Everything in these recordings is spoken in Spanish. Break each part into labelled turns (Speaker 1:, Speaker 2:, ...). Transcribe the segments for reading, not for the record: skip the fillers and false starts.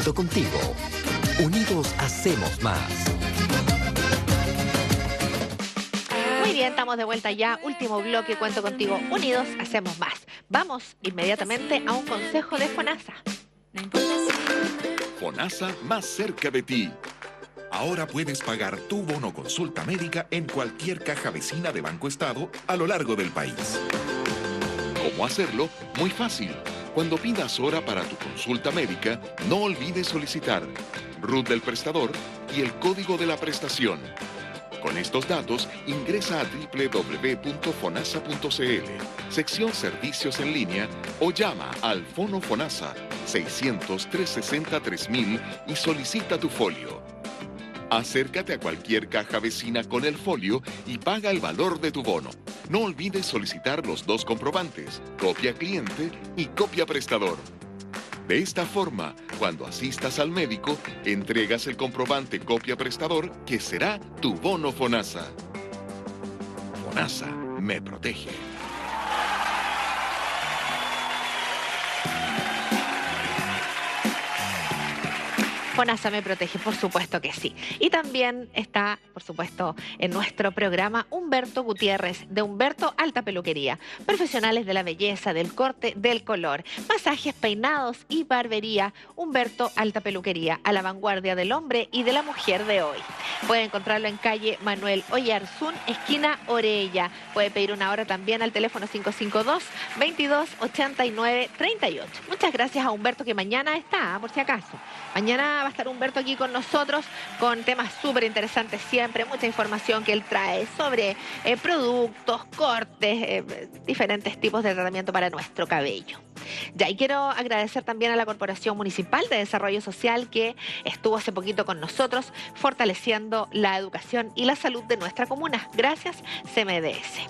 Speaker 1: Cuento contigo. Unidos hacemos más.
Speaker 2: Muy bien, estamos de vuelta ya. Último bloque, Cuento contigo. Unidos hacemos más. Vamos inmediatamente a un consejo de FONASA.
Speaker 3: FONASA más cerca de ti. Ahora puedes pagar tu bono consulta médica en cualquier caja vecina de Banco Estado a lo largo del país. ¿Cómo hacerlo? Muy fácil. Cuando pidas hora para tu consulta médica, no olvides solicitar RUT del prestador y el código de la prestación. Con estos datos, ingresa a www.fonasa.cl, sección Servicios en línea, o llama al Fono FONASA 600-360-3000 y solicita tu folio. Acércate a cualquier caja vecina con el folio y paga el valor de tu bono. No olvides solicitar los dos comprobantes, copia cliente y copia prestador. De esta forma, cuando asistas al médico, entregas el comprobante copia prestador que será tu bono FONASA. FONASA me protege.
Speaker 2: FONASA me protege, por supuesto que sí. Y también está, por supuesto, en nuestro programa Humberto Gutiérrez, de Humberto Alta Peluquería. Profesionales de la belleza, del corte, del color. Masajes, peinados y barbería. Humberto Alta Peluquería, a la vanguardia del hombre y de la mujer de hoy. Puede encontrarlo en calle Manuel Oyarzún, esquina Orella. Puede pedir una hora también al teléfono 552-2289-38. Muchas gracias a Humberto, que mañana está, por si acaso. Mañana va a estar Humberto aquí con nosotros con temas súper interesantes siempre, mucha información que él trae sobre productos, cortes, diferentes tipos de tratamiento para nuestro cabello. Ya, y quiero agradecer también a la Corporación Municipal de Desarrollo Social, que estuvo hace poquito con nosotros fortaleciendo la educación y la salud de nuestra comuna. Gracias, CMDS.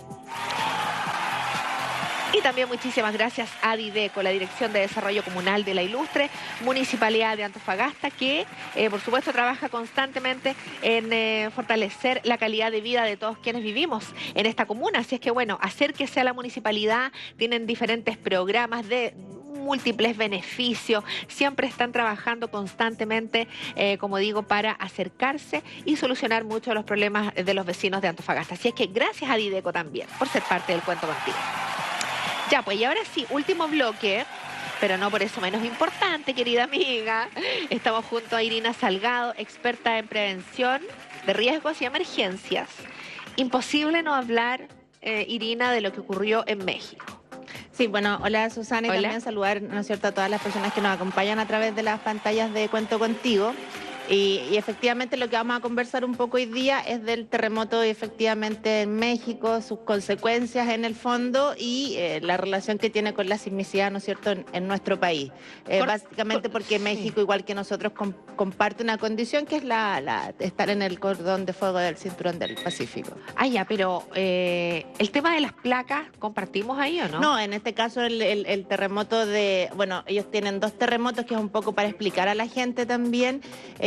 Speaker 2: Y también muchísimas gracias a Dideco, la Dirección de Desarrollo Comunal de la Ilustre Municipalidad de Antofagasta, que por supuesto trabaja constantemente en fortalecer la calidad de vida de todos quienes vivimos en esta comuna. Así es que bueno, acérquese a la municipalidad, tienen diferentes programas de múltiples beneficios, siempre están trabajando constantemente, como digo, para acercarse y solucionar muchos de los problemas de los vecinos de Antofagasta. Así es que gracias a Dideco también por ser parte del Cuento Contigo. Ya, pues, y ahora sí, último bloque, pero no por eso menos importante, querida amiga. Estamos junto a Irina Salgado, experta en prevención de riesgos y emergencias. Imposible no hablar, Irina, de lo que ocurrió en México.
Speaker 4: Sí, bueno, hola Susana, y
Speaker 2: Hola.
Speaker 4: también saludar, ¿no es cierto?, a todas las personas que nos acompañan a través de las pantallas de Cuento Contigo. Y efectivamente lo que vamos a conversar un poco hoy día es del terremoto efectivamente en México, sus consecuencias en el fondo y la relación que tiene con la sismicidad, ¿no es cierto?, en nuestro país. Básicamente porque México, igual que nosotros, comparte una condición que es estar en el cordón de fuego del cinturón del Pacífico.
Speaker 2: Ah, ya, pero el tema de las placas, ¿compartimos ahí o no?
Speaker 4: No, en este caso el terremoto de... Bueno, ellos tienen dos terremotos, que es un poco para explicar a la gente también.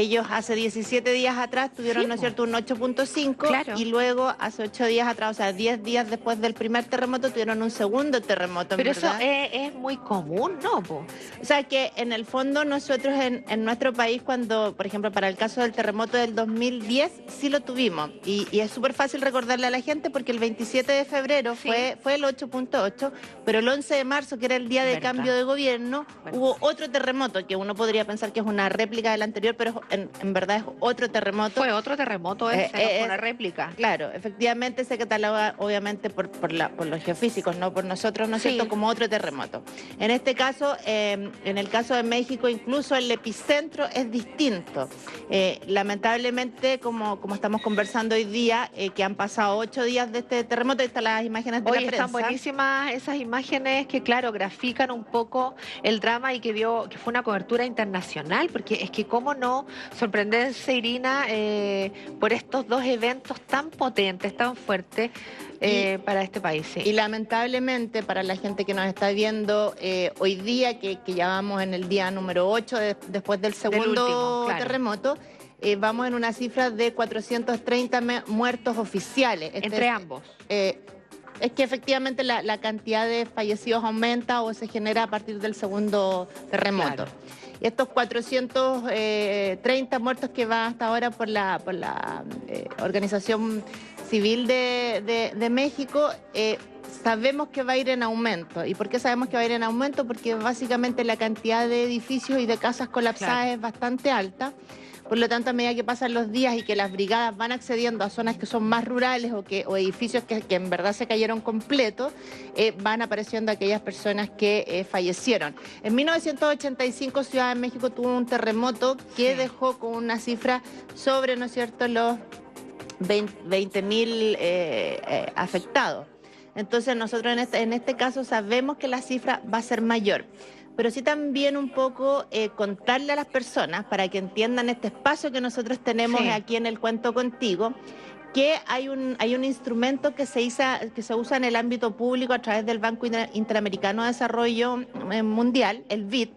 Speaker 4: Ellos hace 17 días atrás tuvieron, sí, ¿no es cierto?, un 8.5, claro, y luego hace 8 días atrás, o sea, 10 días después del primer terremoto, tuvieron un segundo terremoto.
Speaker 2: Pero
Speaker 4: ¿verdad?
Speaker 2: eso es muy común, ¿no? Po?
Speaker 4: O sea, que en el fondo nosotros en nuestro país, cuando, por ejemplo, para el caso del terremoto del 2010, sí lo tuvimos. Y es súper fácil recordarle a la gente porque el 27 de febrero, sí, fue el 8.8, pero el 11 de marzo, que era el día de cambio de gobierno, hubo otro terremoto, que uno podría pensar que es una réplica del anterior, pero en verdad es otro terremoto.
Speaker 2: Fue otro terremoto ese, no fue una réplica.
Speaker 4: Claro, efectivamente se cataloga obviamente por los geofísicos, no por nosotros, ¿no es cierto?, como otro terremoto. En este caso, en el caso de México, incluso el epicentro es distinto. Lamentablemente, como estamos conversando hoy día, que han pasado 8 días de este terremoto, están las imágenes de la prensa.
Speaker 2: Están buenísimas esas imágenes que, claro, grafican un poco el drama y que fue una cobertura internacional, porque es que cómo no sorprenderse, Irina, por estos dos eventos tan potentes, tan fuertes para este país. Sí.
Speaker 4: Y lamentablemente para la gente que nos está viendo hoy día, que ya vamos en el día número 8 después del segundo
Speaker 2: último, claro,
Speaker 4: terremoto, vamos en una cifra de 430 muertos oficiales.
Speaker 2: Entre ambos.
Speaker 4: es que efectivamente la cantidad de fallecidos aumenta o se genera a partir del segundo terremoto.
Speaker 2: Claro.
Speaker 4: Y estos 430 muertos que va hasta ahora por la Organización Civil de México, sabemos que va a ir en aumento. ¿Y por qué sabemos que va a ir en aumento? Porque básicamente la cantidad de edificios y de casas colapsadas
Speaker 2: Claro.
Speaker 4: es bastante alta. Por lo tanto, a medida que pasan los días y que las brigadas van accediendo a zonas que son más rurales o edificios que en verdad se cayeron completos, van apareciendo aquellas personas que fallecieron. En 1985, Ciudad de México tuvo un terremoto que dejó con una cifra sobre, ¿no es cierto?, los 20.000 afectados. Entonces, nosotros en este caso sabemos que la cifra va a ser mayor. Pero sí también un poco contarle a las personas para que entiendan este espacio que nosotros tenemos aquí en el Cuento Contigo, que hay un instrumento que se usa en el ámbito público a través del Banco Interamericano de Desarrollo Mundial, el BID,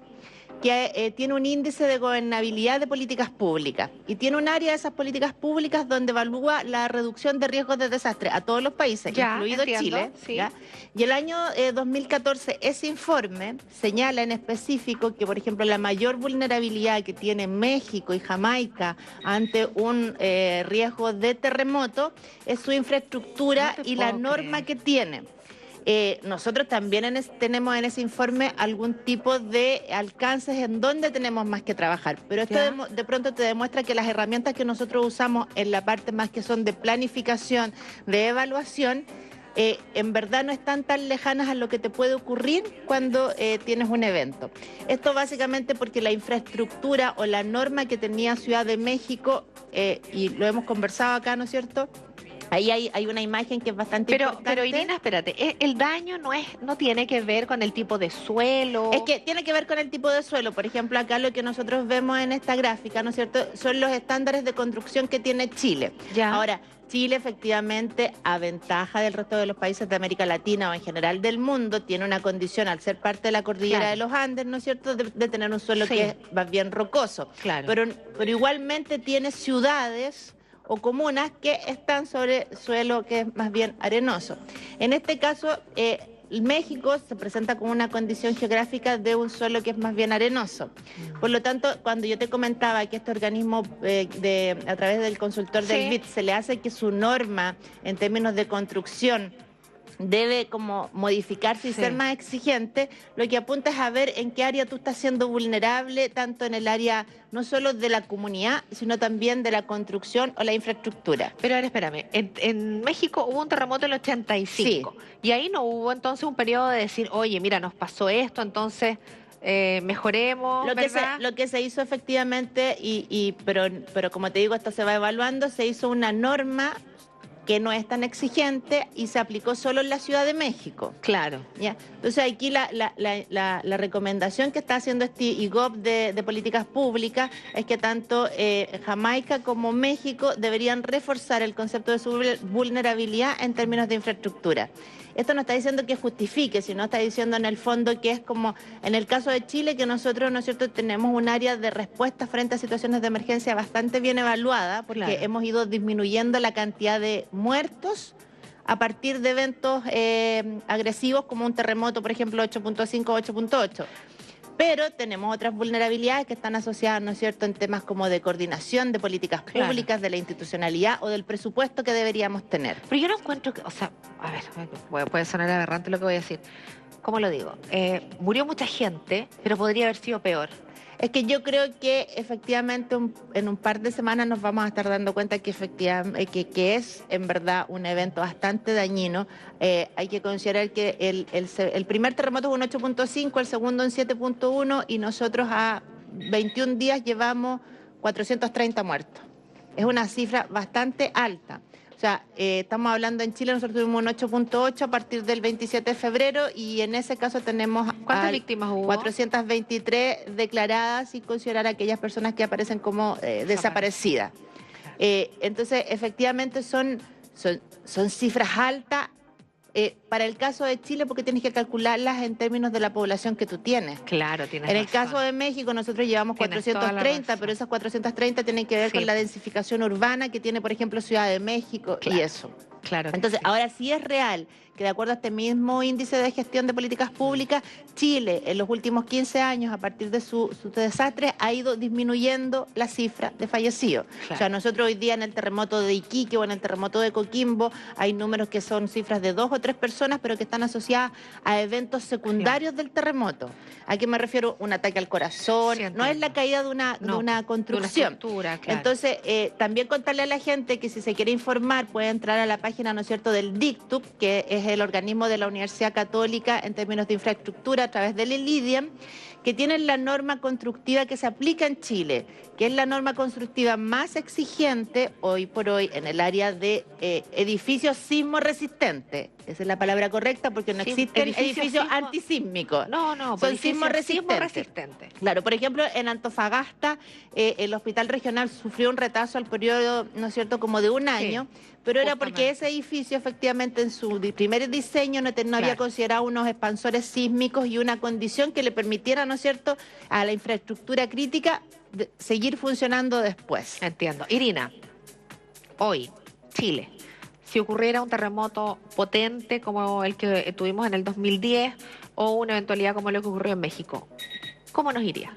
Speaker 4: que tiene un índice de gobernabilidad de políticas públicas y tiene un área de esas políticas públicas donde evalúa la reducción de riesgos de desastre a todos los países, incluido Chile.
Speaker 2: Sí.
Speaker 4: ¿Ya? Y el año 2014 ese informe señala en específico que, por ejemplo, la mayor vulnerabilidad que tiene México y Jamaica ante un riesgo de terremoto es su infraestructura y la norma que tiene. Nosotros también tenemos en ese informe algún tipo de alcances en donde tenemos más que trabajar, pero esto de pronto te demuestra que las herramientas que nosotros usamos en la parte más que son de planificación, de evaluación, en verdad no están tan lejanas a lo que te puede ocurrir cuando tienes un evento. Esto básicamente porque la infraestructura o la norma que tenía Ciudad de México, y lo hemos conversado acá, ¿no es cierto?, ahí hay una imagen que es bastante importante.
Speaker 2: Pero Irina, espérate, el daño no tiene que ver con el tipo de suelo.
Speaker 4: Es que tiene que ver con el tipo de suelo. Por ejemplo, acá lo que nosotros vemos en esta gráfica, ¿no es cierto?, son los estándares de construcción que tiene Chile.
Speaker 2: Ya.
Speaker 4: Ahora, Chile efectivamente, a ventaja del resto de los países de América Latina o en general del mundo, tiene una condición al ser parte de la cordillera de los Andes, ¿no es cierto?, de tener un suelo que es más bien rocoso.
Speaker 2: Claro.
Speaker 4: Pero igualmente tiene ciudades o comunas que están sobre suelo que es más bien arenoso. En este caso, México se presenta con una condición geográfica de un suelo que es más bien arenoso. Por lo tanto, cuando yo te comentaba que este organismo, a través del consultor del BID, se le hace que su norma en términos de construcción debe como modificarse y ser más exigente, lo que apunta es a ver en qué área tú estás siendo vulnerable, tanto en el área no solo de la comunidad, sino también de la construcción o la infraestructura.
Speaker 2: Pero ahora espérame, en México hubo un terremoto en el 85 y ahí no hubo entonces un periodo de decir, oye, mira, nos pasó esto, entonces mejoremos,
Speaker 4: lo que se hizo efectivamente, pero como te digo, esto se va evaluando, se hizo una norma que no es tan exigente y se aplicó solo en la Ciudad de México.
Speaker 2: Claro.
Speaker 4: ¿Ya? Entonces aquí la recomendación que está haciendo este IGOP de políticas públicas es que tanto Jamaica como México deberían reforzar el concepto de su vulnerabilidad en términos de infraestructura. Esto no está diciendo que justifique, sino está diciendo en el fondo que es como en el caso de Chile, que nosotros, ¿no es cierto?, tenemos un área de respuesta frente a situaciones de emergencia bastante bien evaluada, porque hemos ido disminuyendo la cantidad de muertos a partir de eventos agresivos como un terremoto, por ejemplo, 8.5 o 8.8. Pero tenemos otras vulnerabilidades que están asociadas, ¿no es cierto?, en temas como de coordinación, de políticas públicas, de la institucionalidad o del presupuesto que deberíamos tener.
Speaker 2: Pero yo no encuentro que, o sea, a ver, puede sonar aberrante lo que voy a decir. ¿Cómo lo digo? Murió mucha gente, pero podría haber sido peor.
Speaker 4: Es que yo creo que efectivamente en un par de semanas nos vamos a estar dando cuenta que efectivamente que es en verdad un evento bastante dañino. Hay que considerar que el primer terremoto es un 8.5, el segundo un 7.1 y nosotros a 21 días llevamos 430 muertos. Es una cifra bastante alta. O sea, estamos hablando en Chile, nosotros tuvimos un 8.8 a partir del 27 de febrero y en ese caso tenemos...
Speaker 2: ¿Cuántas víctimas hubo?
Speaker 4: 423 declaradas sin considerar a aquellas personas que aparecen como desaparecidas. Entonces, efectivamente son cifras altas para el caso de Chile porque tienes que calcularlas en términos de la población que tú tienes.
Speaker 2: Claro, tienes
Speaker 4: En el
Speaker 2: razón.
Speaker 4: caso de México nosotros llevamos
Speaker 2: Tienes toda la
Speaker 4: 430,
Speaker 2: razón.
Speaker 4: pero esas 430 tienen que ver con la densificación urbana que tiene, por ejemplo, Ciudad de México y eso.
Speaker 2: Claro.
Speaker 4: Entonces, ahora sí es real que de acuerdo a este mismo índice de gestión de políticas públicas, Chile en los últimos 15 años, a partir de su desastre, ha ido disminuyendo la cifra de fallecidos.
Speaker 2: Claro.
Speaker 4: O sea, nosotros hoy día en el terremoto de Iquique o en el terremoto de Coquimbo hay números que son cifras de 2 o 3 personas, pero que están asociadas a eventos secundarios del terremoto. ¿A qué me refiero? Un ataque al corazón,
Speaker 2: Sí,
Speaker 4: no es la caída de una construcción.
Speaker 2: De una estructura, claro.
Speaker 4: Entonces, también contarle a la gente que si se quiere informar puede entrar a la página, ¿no es cierto?, del DICTUB, que es el organismo de la Universidad Católica en términos de infraestructura a través del ILIDIAM, que tienen la norma constructiva que se aplica en Chile, que es la norma constructiva más exigente hoy por hoy en el área de edificios sismo resistentes. Esa es la palabra correcta porque no existen edificios antisísmicos.
Speaker 2: No,
Speaker 4: son sismo resistentes. Claro, por ejemplo, en Antofagasta el hospital regional sufrió un retraso al periodo, ¿no es cierto?, como de un año, pero era porque ese edificio efectivamente en su primer diseño no había considerado unos expansores sísmicos y una condición que le permitiera, ¿no es cierto?, a la infraestructura crítica seguir funcionando después.
Speaker 2: Entiendo. Irina, hoy, Chile, si ocurriera un terremoto potente como el que tuvimos en el 2010 o una eventualidad como lo que ocurrió en México, ¿cómo nos iría?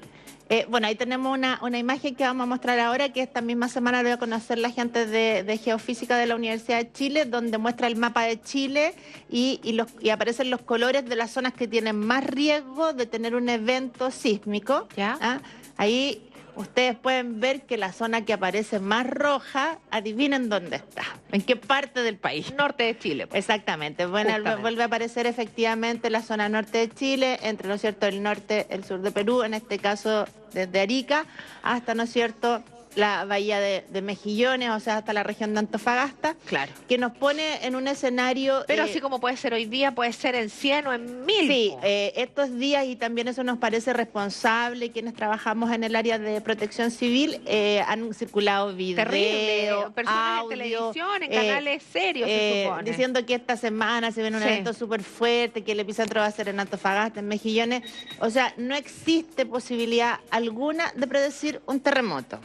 Speaker 4: Bueno, ahí tenemos una imagen que vamos a mostrar ahora, que esta misma semana lo voy a conocer la gente de Geofísica de la Universidad de Chile, donde muestra el mapa de Chile y aparecen los colores de las zonas que tienen más riesgo de tener un evento sísmico.
Speaker 2: ¿Ya?
Speaker 4: ¿Ah? Ahí ustedes pueden ver que la zona que aparece más roja, adivinen dónde está, en qué parte del país.
Speaker 2: Norte de Chile. Pues.
Speaker 4: Exactamente. Bueno, vuelve a aparecer efectivamente la zona norte de Chile, entre, ¿no es cierto?, el norte, el sur de Perú, en este caso desde Arica hasta, ¿no es cierto?, la bahía de Mejillones, o sea, hasta la región de Antofagasta,
Speaker 2: Claro.
Speaker 4: que nos pone en un escenario...
Speaker 2: Pero así como puede ser hoy día, puede ser en 100 o en 1000.
Speaker 4: Sí, estos días, y también eso nos parece responsable, quienes trabajamos en el área de protección civil, han circulado videos,
Speaker 2: personas
Speaker 4: audio,
Speaker 2: en televisión, en canales serios, se supone.
Speaker 4: diciendo que esta semana se viene un evento súper fuerte, que el epicentro va a ser en Antofagasta, en Mejillones. O sea, no existe posibilidad alguna de predecir un terremoto.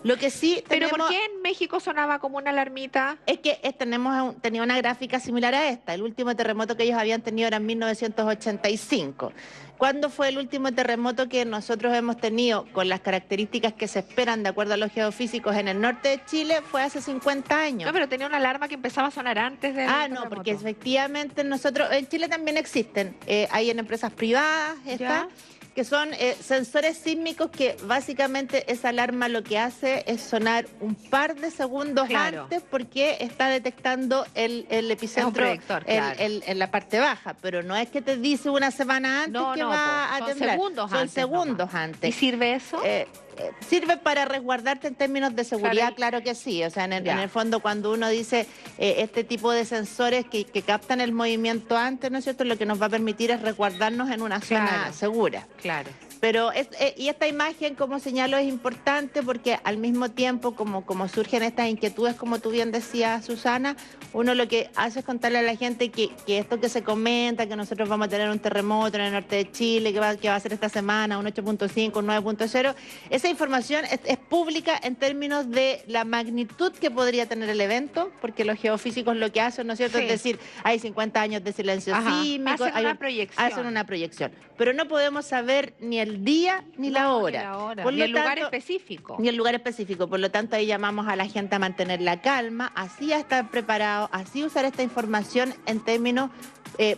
Speaker 4: Lo que sí tenemos...
Speaker 2: ¿Pero por qué en México sonaba como una alarmita?
Speaker 4: Es que tenía una gráfica similar a esta. El último terremoto que ellos habían tenido era en 1985. ¿Cuándo fue el último terremoto que nosotros hemos tenido con las características que se esperan de acuerdo a los geofísicos en el norte de Chile? Fue hace 50 años.
Speaker 2: No, pero tenía una alarma que empezaba a sonar antes del
Speaker 4: no, porque efectivamente nosotros... En Chile también existen. Hay en empresas privadas, que son sensores sísmicos que básicamente esa alarma lo que hace es sonar un par de segundos antes porque está detectando el epicentro en la parte baja, pero no es que te dice una semana antes que va a temblar. Son segundos antes.
Speaker 2: ¿Y sirve eso?
Speaker 4: Sirve para resguardarte en términos de seguridad, claro que sí. O sea, en el fondo cuando uno dice este tipo de sensores que captan el movimiento antes, ¿no es cierto?, lo que nos va a permitir es resguardarnos en una zona segura.
Speaker 2: Claro.
Speaker 4: Pero y esta imagen, como señalo, es importante porque al mismo tiempo, como surgen estas inquietudes, como tú bien decías, Susana, uno lo que hace es contarle a la gente que esto que se comenta, que nosotros vamos a tener un terremoto en el norte de Chile, que va a ser esta semana, un 8.5, un 9.0, esa información es pública en términos de la magnitud que podría tener el evento, porque los geofísicos lo que hacen, ¿no es cierto?, es decir, hay 50 años de silencio sísmico. Hacen una proyección. Pero no podemos saber ni el día ni la hora.
Speaker 2: Ni el lugar específico.
Speaker 4: Ni el lugar específico. Por lo tanto, ahí llamamos a la gente a mantener la calma, así a estar preparado, así usar esta información en términos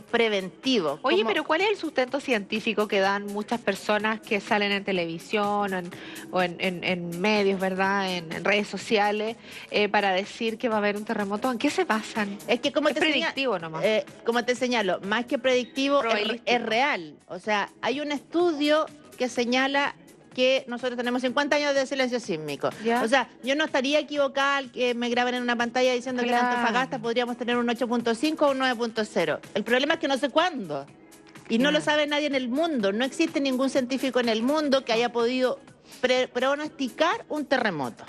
Speaker 4: preventivos.
Speaker 2: Oye, pero ¿cuál es el sustento científico que dan muchas personas que salen en televisión o en medios, ¿verdad?, en redes sociales, para decir que va a haber un terremoto? ¿En qué se basan?
Speaker 4: Es que como
Speaker 2: es predictivo nomás.
Speaker 4: Como te señalo, más que predictivo, es real. O sea, hay un estudio que señala que nosotros tenemos 50 años de silencio sísmico. O sea, yo no estaría equivocada al que me graben en una pantalla diciendo que en Antofagasta podríamos tener un 8.5 o un 9.0. El problema es que no sé cuándo. Y no lo sabe nadie en el mundo. No existe ningún científico en el mundo que haya podido pronosticar un terremoto.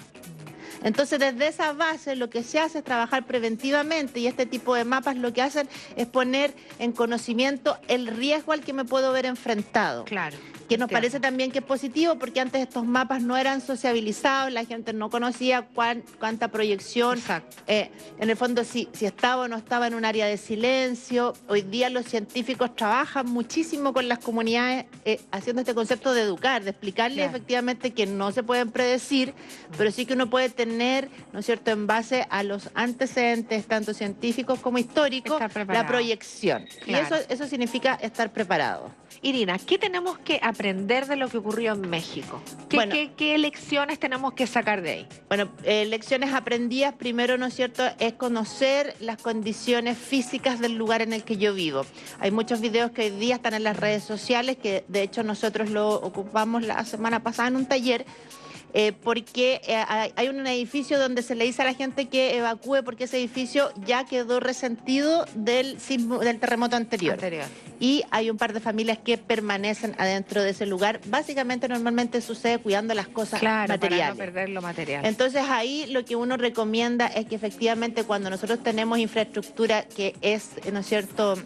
Speaker 4: Entonces, desde esa base, lo que se hace es trabajar preventivamente y este tipo de mapas lo que hacen es poner en conocimiento el riesgo al que me puedo ver enfrentado.
Speaker 2: Claro.
Speaker 4: Que nos parece también que es positivo porque antes estos mapas no eran sociabilizados, la gente no conocía cuánta proyección, en el fondo si estaba o no estaba en un área de silencio. Hoy día los científicos trabajan muchísimo con las comunidades haciendo este concepto de educar, de explicarles efectivamente que no se pueden predecir, pero sí que uno puede tener, ¿no es cierto?, en base a los antecedentes, tanto científicos como históricos, la proyección.
Speaker 2: Claro.
Speaker 4: Y eso significa estar preparado.
Speaker 2: Irina, ¿qué tenemos que aprender de lo que ocurrió en México? ¿Qué lecciones tenemos que sacar de ahí?
Speaker 4: Bueno, lecciones aprendidas, primero, ¿no es cierto?, es conocer las condiciones físicas del lugar en el que yo vivo. Hay muchos videos que hoy día están en las redes sociales, que de hecho nosotros lo ocupamos la semana pasada en un taller, porque hay un edificio donde se le dice a la gente que evacúe porque ese edificio ya quedó resentido del terremoto anterior. Y hay un par de familias que permanecen adentro de ese lugar. Básicamente, normalmente sucede cuidando las cosas materiales.
Speaker 2: Para no perder lo material.
Speaker 4: Entonces, ahí lo que uno recomienda es que efectivamente cuando nosotros tenemos infraestructura que es, ¿no es cierto?,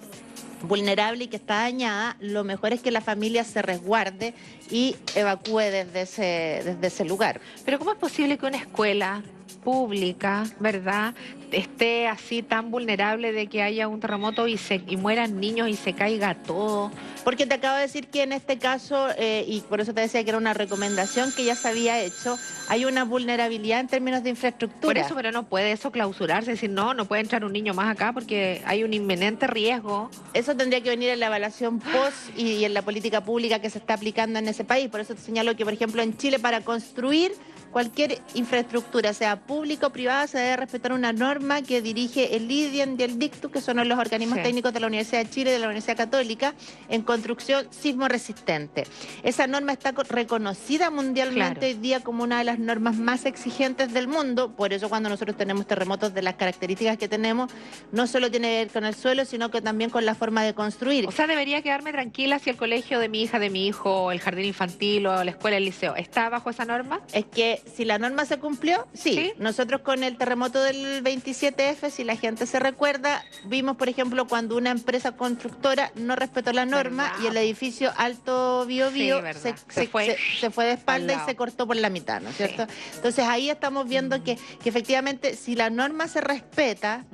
Speaker 4: vulnerable y que está dañada, lo mejor es que la familia se resguarde y evacúe desde ese lugar.
Speaker 2: Pero ¿cómo es posible que una escuela pública, ¿verdad?, esté así tan vulnerable de que haya un terremoto y mueran niños y se caiga todo?
Speaker 4: Porque te acabo de decir que en este caso, y por eso te decía que era una recomendación que ya se había hecho, hay una vulnerabilidad en términos de infraestructura.
Speaker 2: Por eso, pero no puede eso clausurarse, decir, no puede entrar un niño más acá porque hay un inminente riesgo.
Speaker 4: Eso tendría que venir en la evaluación post y en la política pública que se está aplicando en ese país. Por eso te señalo que, por ejemplo, en Chile, para construir cualquier infraestructura, sea pública o privada, se debe respetar una norma que dirige el IDIEN y el DICTU, que son los organismos técnicos de la Universidad de Chile y de la Universidad Católica, en construcción sismo resistente. Esa norma está reconocida mundialmente hoy día como una de las normas más exigentes del mundo. Por eso cuando nosotros tenemos terremotos de las características que tenemos, no solo tiene que ver con el suelo, sino que también con la forma de construir.
Speaker 2: O sea, debería quedarme tranquila si el colegio de mi hija, de mi hijo, el jardín infantil o la escuela, el liceo, ¿está bajo esa norma?
Speaker 4: Es que si la norma se cumplió, sí. Nosotros con el terremoto del 27F, si la gente se recuerda, vimos, por ejemplo, cuando una empresa constructora no respetó la norma y el edificio Alto Biobío se fue de espalda y se cortó por la mitad, ¿no es cierto? Entonces ahí estamos viendo que efectivamente si la norma se respeta,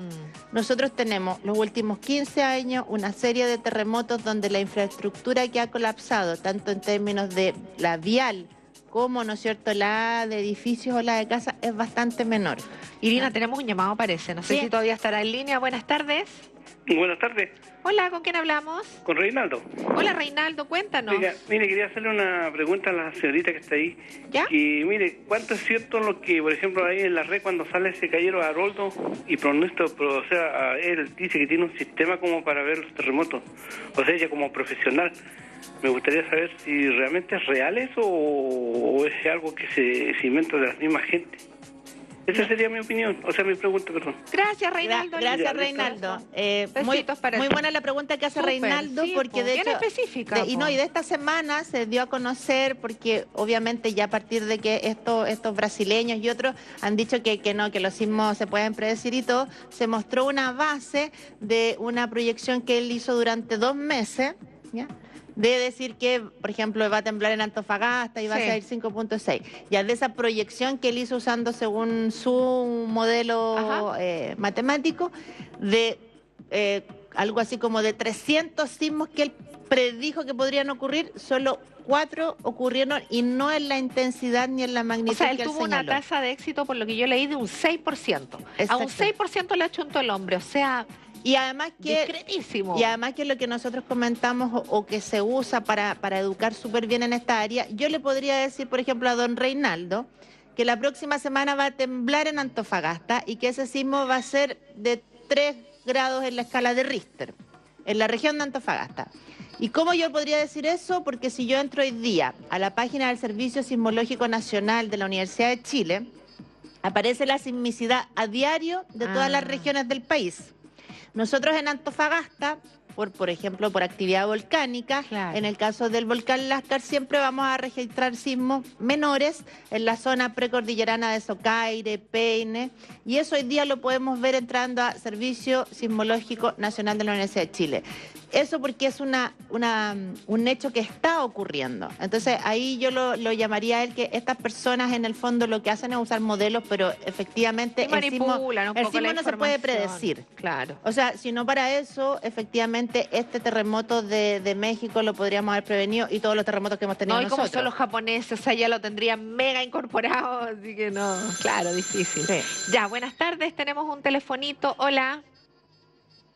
Speaker 4: nosotros tenemos los últimos 15 años una serie de terremotos donde la infraestructura que ha colapsado, tanto en términos de la vial, como, ¿no es cierto?, la de edificios o la de casa, es bastante menor.
Speaker 2: Irina, tenemos un llamado, parece. No sé si todavía estará en línea. Buenas tardes.
Speaker 5: Buenas tardes.
Speaker 2: Hola, ¿con quién hablamos?
Speaker 5: Con Reinaldo.
Speaker 2: Hola, Reinaldo, cuéntanos.
Speaker 5: Oiga, mire, quería hacerle una pregunta a la señorita que está ahí.
Speaker 2: ¿Ya?
Speaker 5: Y mire, ¿cuánto es cierto lo que, por ejemplo, ahí en la red cuando sale ese caballero Haroldo y pronóstico, pero, o sea, él dice que tiene un sistema como para ver los terremotos? O sea, ella como profesional. Me gustaría saber si realmente es real eso o es algo que se inventa de la misma gente. Esa sería mi opinión, o sea, mi pregunta, perdón.
Speaker 2: Gracias, Reinaldo.
Speaker 4: Gracias, Reinaldo. Muy buena la pregunta que hace Reinaldo, porque de hecho,
Speaker 2: específica.
Speaker 4: Y de esta semana se dio a conocer, porque obviamente ya a partir de que estos brasileños y otros han dicho que los sismos se pueden predecir y todo, se mostró una base de una proyección que él hizo durante 2 meses, ¿ya?, de decir que, por ejemplo, va a temblar en Antofagasta y va a salir 5.6. Ya de esa proyección que él hizo usando según su modelo matemático, de algo así como de 300 sismos que él predijo que podrían ocurrir, solo 4 ocurrieron y no en la intensidad ni en la magnitud.
Speaker 2: O sea, él
Speaker 4: que
Speaker 2: tuvo una tasa de éxito, por lo que yo leí, de un 6%. A un 6% le achuntó el hombre, o sea...
Speaker 4: Y además que lo que nosotros comentamos o que se usa para educar súper bien en esta área, yo le podría decir, por ejemplo, a don Reinaldo, que la próxima semana va a temblar en Antofagasta y que ese sismo va a ser de 3 grados en la escala de Richter, en la región de Antofagasta. ¿Y cómo yo podría decir eso? Porque si yo entro hoy día a la página del Servicio Sismológico Nacional de la Universidad de Chile, aparece la sismicidad a diario de todas las regiones del país. Nosotros en Antofagasta por ejemplo, por actividad volcánica.
Speaker 2: Claro.
Speaker 4: En el caso del volcán Lascar siempre vamos a registrar sismos menores en la zona precordillerana de Socaire, Peine, y eso hoy día lo podemos ver entrando a Servicio Sismológico Nacional de la Universidad de Chile. Eso porque es un hecho que está ocurriendo. Entonces ahí yo lo llamaría a él que estas personas en el fondo lo que hacen es usar modelos, pero efectivamente
Speaker 2: Y manipulan un
Speaker 4: el
Speaker 2: poco la
Speaker 4: sismo no se puede
Speaker 2: información.
Speaker 4: predecir.
Speaker 2: Claro.
Speaker 4: O sea, si no para eso, efectivamente este terremoto de México lo podríamos haber prevenido y todos los terremotos que hemos tenido
Speaker 2: No, y como
Speaker 4: nosotros.
Speaker 2: son los japoneses, o sea, ya lo tendrían mega incorporado, así que no, claro, difícil.
Speaker 4: Sí.
Speaker 2: Ya, buenas tardes, tenemos un telefonito. Hola.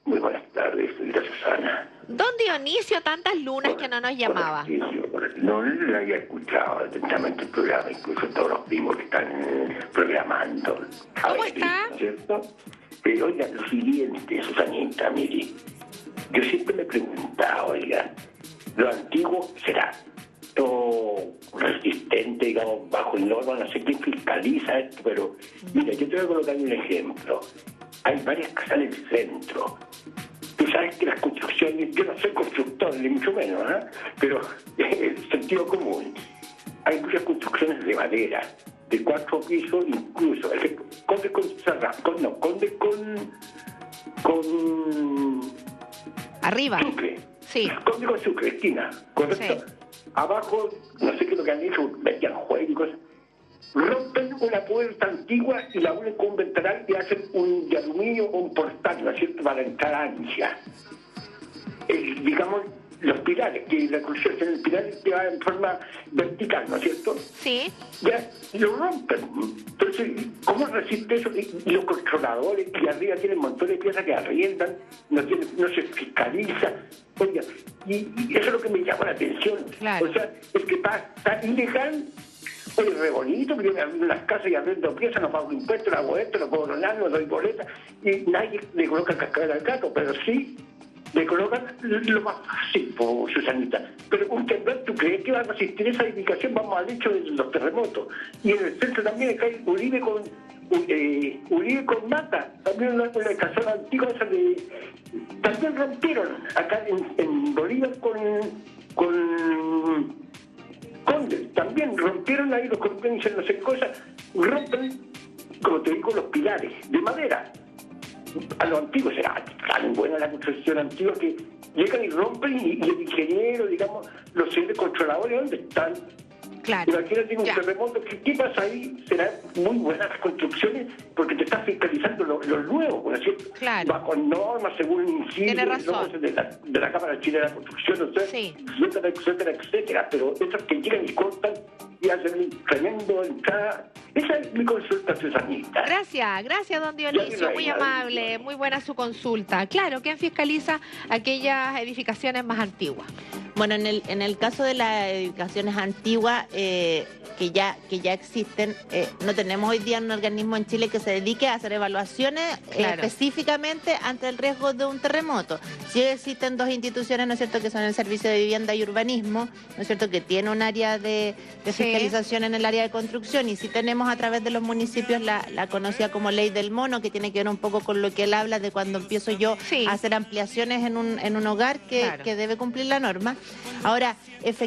Speaker 6: Muy buenas tardes, señorita Susana.
Speaker 2: Don Dionisio, tantas lunas que no nos llamaba.
Speaker 6: No le había escuchado atentamente el programa, incluso todos los primos que están programando.
Speaker 2: ¿Cómo está?
Speaker 6: ¿Cierto? Pero oiga, lo siguiente, Susanita, mire, yo siempre me he preguntado, oiga, lo antiguo será todo resistente, digamos, bajo norma, no sé quién fiscaliza esto, pero mira, yo te voy a colocar un ejemplo. Hay varias casas en el centro. Tú sabes que las construcciones, yo no soy constructor, ni mucho menos, ¿eh? Pero es sentido común. Hay muchas construcciones de madera, de 4 pisos incluso. Conde con
Speaker 2: Arriba.
Speaker 6: Sucre.
Speaker 2: Sí.
Speaker 6: Conde con Sucre, esquina, ¿correcto?
Speaker 2: Sí.
Speaker 6: Abajo, no sé qué es lo que han hecho, metían juegos y cosas. Rompen una puerta antigua y la unen con un ventanal y hacen un de aluminio o un portal, ¿no es cierto?, para entrar ancha. Digamos, los pilares, que la construcción tiene el pilar que va en forma vertical, ¿no es cierto?
Speaker 2: Sí.
Speaker 6: Ya lo rompen. Entonces, ¿cómo resiste eso? Y los controladores que arriba tienen montones de piezas que arriendan, no se fiscaliza. Oiga, y eso es lo que me llama la atención.
Speaker 2: Claro.
Speaker 6: O sea, es que está ilegal. Oye, re bonito, vienen a abrir las casas y abriendo piezas, no pago impuestos, no hago esto, no puedo donar, no doy boleta, y nadie le coloca cascabel al gato, pero sí le colocan lo más fácil, Susanita. Pero un temblor, ¿tú crees que va a resistir esa edificación? Vamos al hecho de los terremotos. Y en el centro también acá hay Uribe con Mata, también una casona antigua esa de... También rompieron acá en Bolívar con Condes, también rompieron ahí los colombianos, no sé qué cosa, rompen, como te digo, los pilares de madera. A los antiguos será tan buena la construcción antigua que llegan y rompen y el ingeniero, digamos, los seres controladores, ¿dónde están?
Speaker 2: Claro.
Speaker 6: Imagínate un
Speaker 2: Ya.
Speaker 6: terremoto, ¿qué pasa ahí? Serán muy buenas las construcciones porque te estás fiscalizando lo nuevo, ¿no es cierto?
Speaker 2: Claro.
Speaker 6: Bajo normas, según incide
Speaker 2: Tiene razón.
Speaker 6: de la Cámara Chilena de la Construcción, o sea,
Speaker 2: Sí.
Speaker 6: etcétera, etcétera, etcétera. Pero esos que llegan y cortan y hacen un tremendo entrada. Esa es mi consulta, Susanita.
Speaker 2: Gracias, don Dionisio, muy amable, muy buena su consulta. Claro, ¿quién fiscaliza aquellas edificaciones más antiguas?
Speaker 4: Bueno, en el caso de las edificaciones antiguas que ya existen, no tenemos hoy día un organismo en Chile que se dedique a hacer evaluaciones
Speaker 2: Claro.
Speaker 4: específicamente ante el riesgo de un terremoto. Sí existen dos instituciones, ¿no es cierto?, que son el Servicio de Vivienda y Urbanismo, ¿no es cierto?, que tiene un área de
Speaker 2: Sí.
Speaker 4: fiscalización en el área de construcción, y sí tenemos a través de los municipios la conocida como Ley del Mono, que tiene que ver un poco con lo que él habla de cuando empiezo yo
Speaker 2: Sí.
Speaker 4: a hacer ampliaciones en un hogar
Speaker 2: Claro.
Speaker 4: que debe cumplir la norma. Ahora,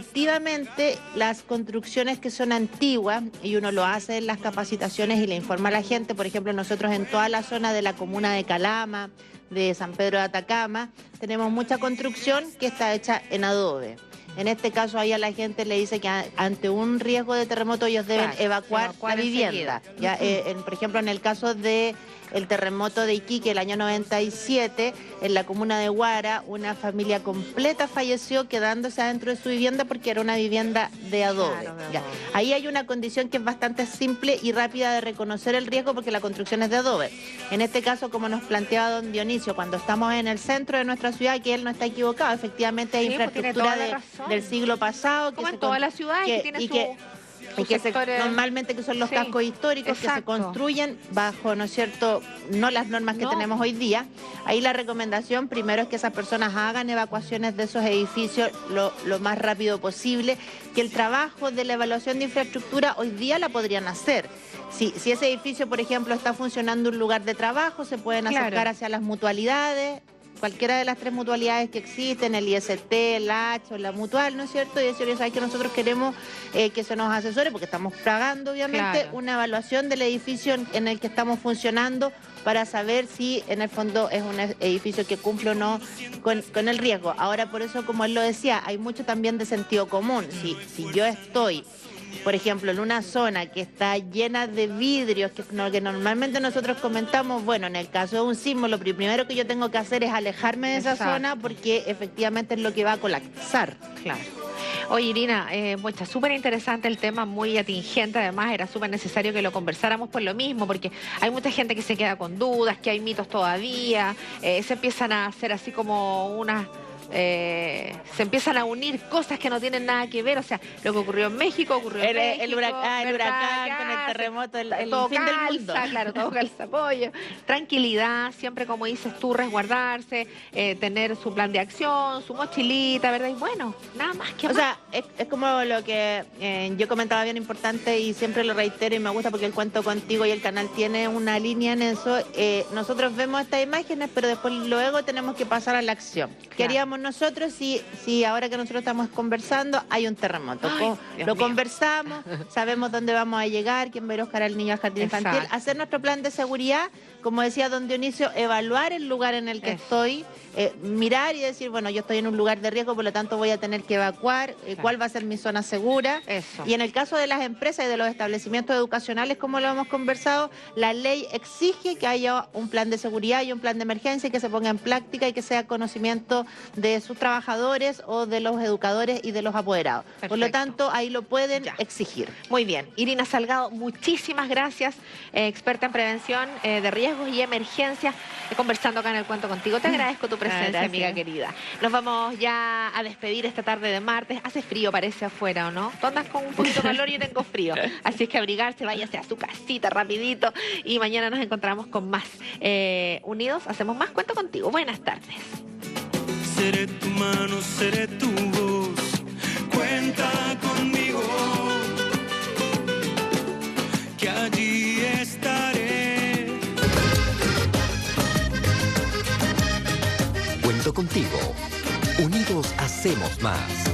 Speaker 4: efectivamente, las construcciones que son antiguas, y uno lo hace en las capacitaciones y le informa a la gente, por ejemplo, nosotros en toda la zona de la comuna de Calama, de San Pedro de Atacama, tenemos mucha construcción que está hecha en adobe. En este caso, ahí a la gente le dice que ante un riesgo de terremoto ellos deben
Speaker 2: Claro,
Speaker 4: evacuar la vivienda.
Speaker 2: enseguida.
Speaker 4: Ya, por ejemplo, en el caso de el terremoto de Iquique el año 97, en la comuna de Huara, una familia completa falleció quedándose adentro de su vivienda porque era una vivienda de adobe.
Speaker 2: Claro, de
Speaker 4: Ya.
Speaker 2: adobe.
Speaker 4: Ahí hay una condición que es bastante simple y rápida de reconocer el riesgo porque la construcción es de adobe. En este caso, como nos planteaba don Dionisio, cuando estamos en el centro de nuestra ciudad, que él no está equivocado, efectivamente hay
Speaker 2: Sí, pues tiene
Speaker 4: infraestructura
Speaker 2: toda la razón.
Speaker 4: del siglo pasado.
Speaker 2: Como en todas las ciudades que tiene
Speaker 4: y que
Speaker 2: sectores-
Speaker 4: normalmente que son los
Speaker 2: Sí,
Speaker 4: cascos históricos que se
Speaker 2: exacto.
Speaker 4: construyen bajo, ¿no es cierto?, no las normas que
Speaker 2: No.
Speaker 4: tenemos hoy día. Ahí la recomendación primero es que esas personas hagan evacuaciones de esos edificios lo más rápido posible, que el trabajo de la evaluación de infraestructura hoy día la podrían hacer. Si ese edificio, por ejemplo, está funcionando un lugar de trabajo, se pueden
Speaker 2: Claro.
Speaker 4: acercar hacia las mutualidades, cualquiera de las 3 mutualidades que existen, el IST, el H o la mutual, ¿no es cierto? Y decirles, ¿sabes que nosotros queremos que se nos asesore? Porque estamos pagando, obviamente,
Speaker 2: Claro.
Speaker 4: una evaluación del edificio en el que estamos funcionando para saber si en el fondo es un edificio que cumple o no con el riesgo. Ahora, por eso, como él lo decía, hay mucho también de sentido común. Si yo estoy, por ejemplo, en una zona que está llena de vidrios, que normalmente nosotros comentamos, bueno, en el caso de un sismo, lo primero que yo tengo que hacer es alejarme de esa
Speaker 2: Exacto.
Speaker 4: zona porque efectivamente es lo que va a colapsar.
Speaker 2: Claro. Oye, Irina, mucha, súper interesante el tema, muy atingente, además era súper necesario que lo conversáramos por lo mismo, porque hay mucha gente que se queda con dudas, que hay mitos todavía, se empiezan a hacer así como unas... se empiezan a unir cosas que no tienen nada que ver, o sea, lo que ocurrió en México ocurrió en México,
Speaker 4: El huracán
Speaker 2: ¿verdad?
Speaker 4: con el terremoto, el
Speaker 2: todo
Speaker 4: fin del mundo.
Speaker 2: calza, claro, todo calza apoyo. Tranquilidad, siempre como dices tú, resguardarse, tener su plan de acción, su mochilita, ¿verdad? Y bueno, nada más que
Speaker 4: O sea, es como lo que yo comentaba bien importante y siempre lo reitero y me gusta porque el Cuento Contigo y el canal tiene una línea en eso. Nosotros vemos estas imágenes, pero después luego tenemos que pasar a la acción. ¿Qué haríamos nosotros si ahora que nosotros estamos conversando hay un terremoto?
Speaker 2: Ay, Dios
Speaker 4: Lo
Speaker 2: mío.
Speaker 4: conversamos, sabemos dónde vamos a llegar, quién va a ir a buscar al niño al jardín infantil,
Speaker 2: Exacto.
Speaker 4: hacer nuestro plan de seguridad, como decía don Dionisio, evaluar el lugar en el que
Speaker 2: Eso.
Speaker 4: estoy, mirar y decir, bueno, yo estoy en un lugar de riesgo, por lo tanto voy a tener que evacuar, cuál va a ser mi zona segura.
Speaker 2: Eso.
Speaker 4: Y en el caso de las empresas y de los establecimientos educacionales, como lo hemos conversado, la ley exige que haya un plan de seguridad y un plan de emergencia y que se ponga en práctica y que sea conocimiento de sus trabajadores o de los educadores y de los apoderados. Por lo
Speaker 2: Perfecto.
Speaker 4: tanto, ahí lo pueden
Speaker 2: Ya.
Speaker 4: exigir.
Speaker 2: Muy bien. Irina Salgado, muchísimas gracias, experta en prevención de riesgos y emergencias, conversando acá en el Cuento Contigo. Te agradezco tu presencia,
Speaker 4: Gracias.
Speaker 2: amiga querida. Nos vamos ya a despedir esta tarde de martes. Hace frío, parece, afuera, ¿o no? Tú andas con un poquito de calor y yo tengo frío. Así es que abrigarse, váyase a su casita rapidito y mañana nos encontramos con más. Unidos, hacemos más Cuento Contigo. Buenas tardes.
Speaker 7: Seré tu mano, seré tu voz, cuenta conmigo, que allí estaré.
Speaker 1: Cuento contigo. Unidos hacemos más.